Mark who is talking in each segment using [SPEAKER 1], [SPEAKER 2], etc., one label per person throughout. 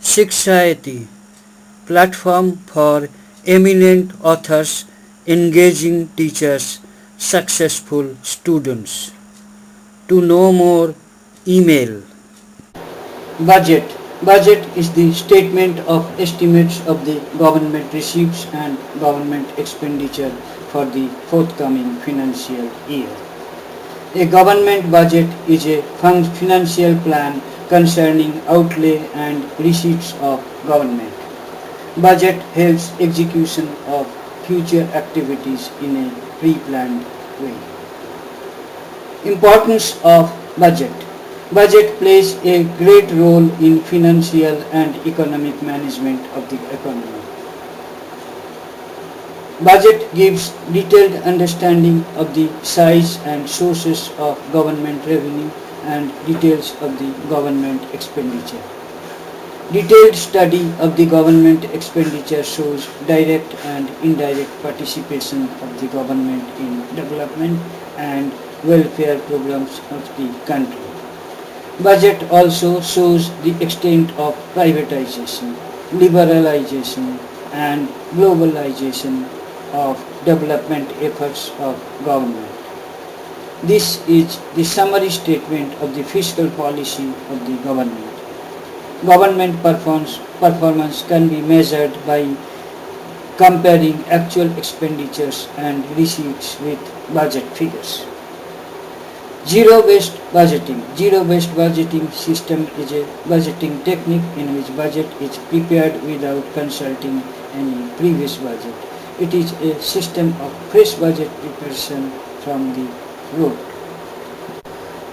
[SPEAKER 1] Sikshayati, platform for eminent authors, engaging teachers, successful students. To know more, email. Budget. Budget is the statement of estimates of the government receipts and government expenditure for the forthcoming financial year. A government budget is a financial plan concerning outlay and receipts of government. Budget helps execution of future activities in a pre-planned way. Importance of budget. Budget plays a great role in financial and economic management of the economy. Budget gives detailed understanding of the size and sources of government revenue and details of the government expenditure. Detailed study of the government expenditure shows direct and indirect participation of the government in development and welfare programs of the country. Budget also shows the extent of privatization, liberalization and globalization of development efforts of government. This is the summary statement of the fiscal policy of the government. Government performance can be measured by comparing actual expenditures and receipts with budget figures. Zero-based budgeting. Zero-based budgeting system is a budgeting technique in which budget is prepared without consulting any previous budget. It is a system of fresh budget preparation from the root.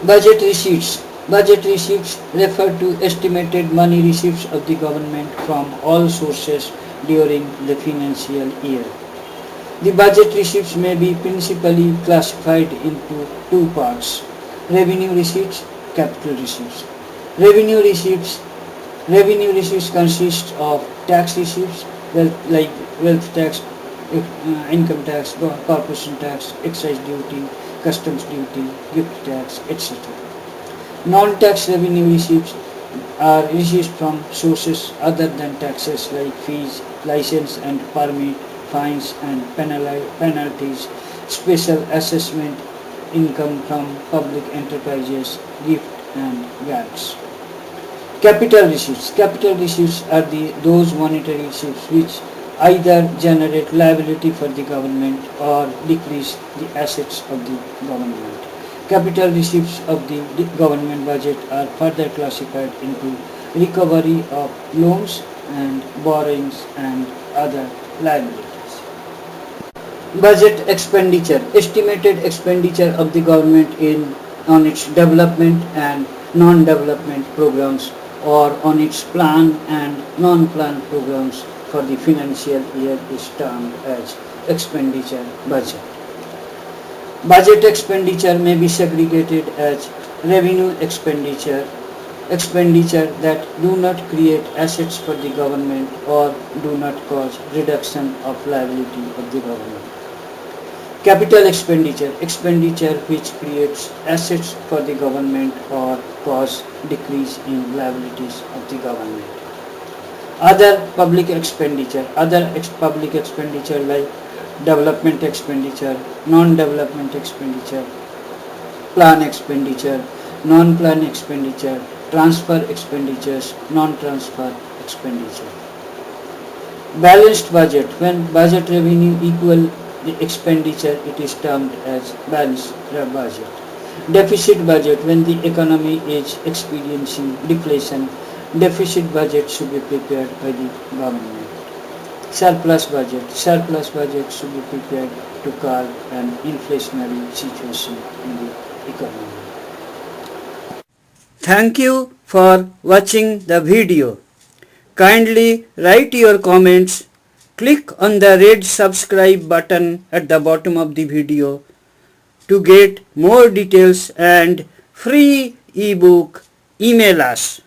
[SPEAKER 1] Budget receipts. Budget receipts refer to estimated money receipts of the government from all sources during the financial year. The budget receipts may be principally classified into two parts: revenue receipts, capital receipts. Revenue receipts consist of tax receipts like wealth tax, income tax, corporation tax, excise duty, customs duty, gift tax, etc. Non-tax revenue receipts are receipts from sources other than taxes like fees, license and permit, fines and penalties, special assessment, income from public enterprises, gift and grants. Capital receipts. Capital receipts are those monetary receipts which either generate liability for the government or decrease the assets of the government. Capital receipts of the government budget are further classified into recovery of loans and borrowings and other liabilities. Budget expenditure. Estimated expenditure of the government on its development and non-development programs or on its planned and non-planned programs for the financial year is termed as expenditure budget. Budget expenditure may be segregated as revenue expenditure that do not create assets for the government or do not cause reduction of liability of the government. Capital expenditure which creates assets for the government or cause decrease in liabilities of the government. Other public expenditure like development expenditure, non-development expenditure, plan expenditure, non-plan expenditure, transfer expenditures, non-transfer expenditure. Balanced budget. When budget revenue equal the expenditure, it is termed as balanced budget. Deficit budget. When the economy is experiencing deflation, deficit budget should be prepared by the government. Surplus budget should be prepared to curb an inflationary situation in the economy. Thank you for watching the video. Kindly write your comments. Click on the red subscribe button at the bottom of the video to get more details and free ebook. Email us.